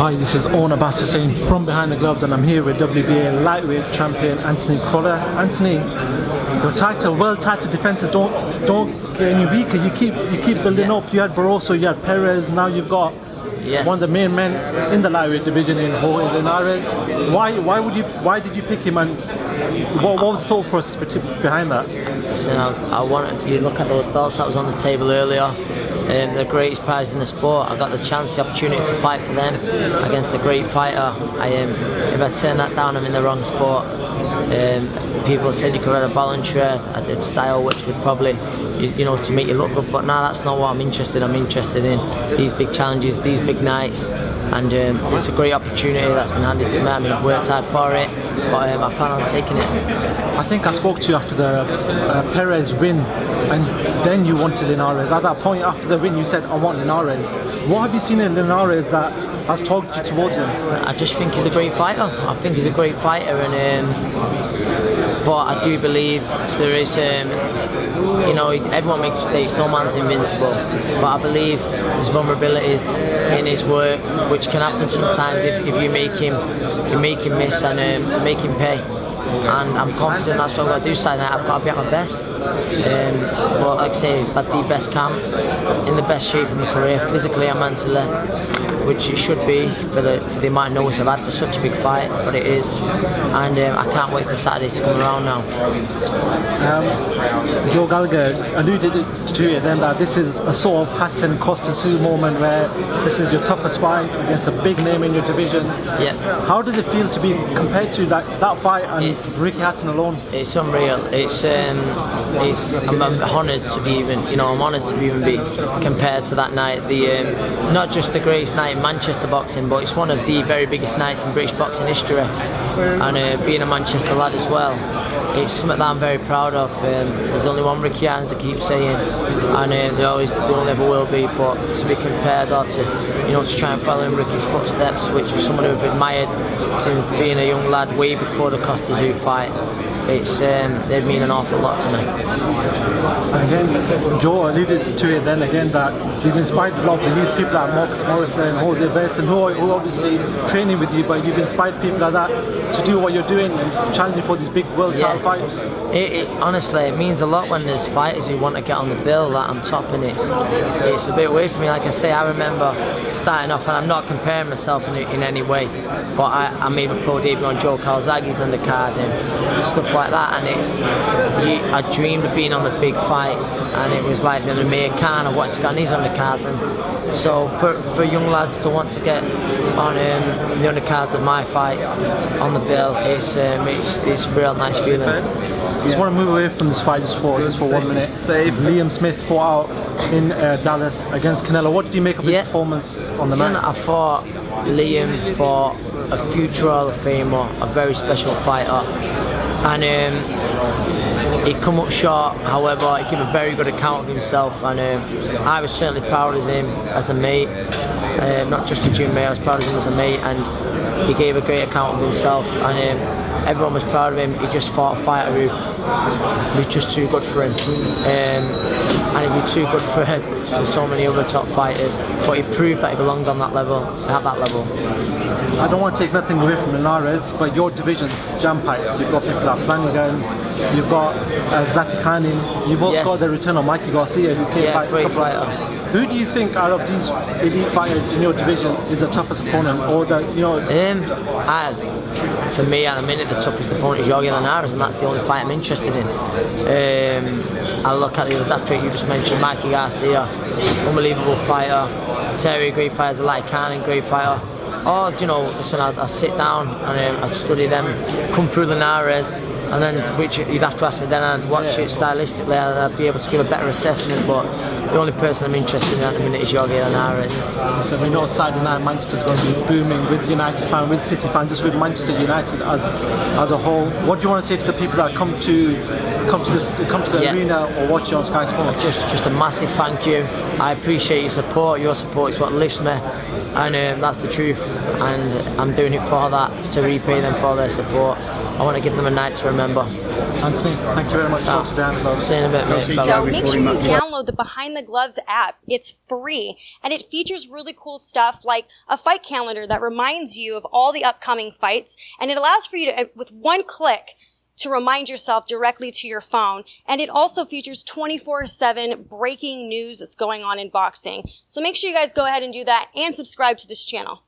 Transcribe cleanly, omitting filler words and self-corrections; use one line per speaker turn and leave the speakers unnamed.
Hi, this is ABBAS HUSSAIN from Behind the Gloves, and I'm here with WBA lightweight champion Anthony Crolla. Anthony, your title, world title defenses don't get any weaker. You keep building up. You had Barroso, you had Perez, now you've got one of the main men in the lightweight division in Linares. Why did you pick him, and what was the thought process behind that?
So I wanted you look at those belts that was on the table earlier. The greatest prize in the sport. I got the chance, the opportunity to fight for them against a great fighter. If I turn that down, I'm in the wrong sport. People said you could have a voluntary at its style, which would probably, to make you look good. But no, that's not what I'm interested in. I'm interested in these big challenges, these big nights, and it's a great opportunity that's been handed to me. I mean, I've worked hard for it, but I plan on taking it.
I think I spoke to you after the Perez win, and then you wanted Linares. At that point, after the win, you said, I want Linares. What have you seen in Linares that has talked you towards him?
I just think he's a great fighter. I think he's a great fighter, and but I do believe there is, everyone makes mistakes, no man's invincible. But I believe there's vulnerabilities in his work, which can happen sometimes if you make him miss and make him pay. And I'm confident that's what I've got to do Saturday night. I've got to be at my best. But like I say, I've had the best camp, in the best shape of my career, physically and mentally, which it should be for the amount of notice I've had for such a big fight, but it is. And I can't wait for Saturday to come around now.
Joe Gallagher alluded to it then that this is a sort of Hatton Costa Sue moment where this is your toughest fight against a big name in your division. Yeah. How does it feel to be compared to that fight and Ricky Hatton alone?
It's unreal. I'm honoured to be I'm honoured to even be compared to that night. Not just the greatest night in Manchester boxing, but it's one of the very biggest nights in British boxing history. And being a Manchester lad as well, it's something that I'm very proud of. There's only one Ricky Hatton, as I keep saying, and there only ever will be. But to be compared or to try and follow in Ricky's footsteps, which is someone who I've admired since being a young lad, way before the Costa Zoo fight, they mean an awful lot to me.
Again, Joe alluded to it then again that you've inspired a lot of the youth people like Marcus Morrison, Jose Burton, who are obviously training with you, but you've inspired people like that to do what you're doing and challenging for these big world title fights.
Honestly, it means a lot when there's fighters who want to get on the bill that I'm topping. It's a bit weird for me. Like I say, I remember starting off, and I'm not comparing myself in any way, but I made my pro debut on Joe Calzaghe's undercard and stuff like that, and I dreamed of being on the big fights, and it was like the Amir Khan or what's got on his undercards, and so for young lads to want to get on the undercards of my fights on the bill, it's a real nice feeling.
I just want to move away from this fight just for 1 minute. Liam Smith fought out in Dallas against Canelo. What did you make of his performance on the night?
I thought Liam fought a future Hall of Famer, a very special fighter, and he come up short. However, he gave a very good account of himself, and I was certainly proud of him as a mate, not just a gym mate. I was proud of him as a mate, and he gave a great account of himself, and everyone was proud of him. He just fought a fighter who was just too good for him, and he'd be too good for so many other top fighters, but he proved that he belonged on that level, at that level.
I don't want to take nothing away from Linares, but your division jam-packed. You've got people like Flanagan, you've got Zlaticanin, you've also got the return of Mikey Garcia, who came back.
Great fighter.
Who do you think out of these elite fighters in your division is the toughest opponent, or
for me, at the minute, the toughest opponent is Jorge Linares, and that's the only fight I'm interested in. I look at the others after it. You just mentioned Mikey Garcia, unbelievable fighter. Terry, great fighter. Zlaticanin, great fighter. Or listen, I'd sit down and I'd study them, come through Linares, and then which you'd have to ask me then, and I'd watch it stylistically, and I'd be able to give a better assessment. But the only person I'm interested in at the minute is Jorge Linares.
So we know Saturday night Manchester's going to be booming with United fans, with City fans, just with Manchester United as a whole. What do you want to say to the people that come to the arena or watch you on Sky Sports?
Just a massive thank you. I appreciate your support. Your support is what lifts me, and that's the truth, and I'm doing it for that, to repay them for their support. I want to give them a night to remember.
Anthony, thank you very much. Talk to Dan about
See you in a bit, mate.
So
Bye-bye.
make sure you download the Behind the Gloves app. It's free, and it features really cool stuff like a fight calendar that reminds you of all the upcoming fights, and it allows for you to, with one click, to remind yourself directly to your phone. And it also features 24/7 breaking news that's going on in boxing. So make sure you guys go ahead and do that and subscribe to this channel.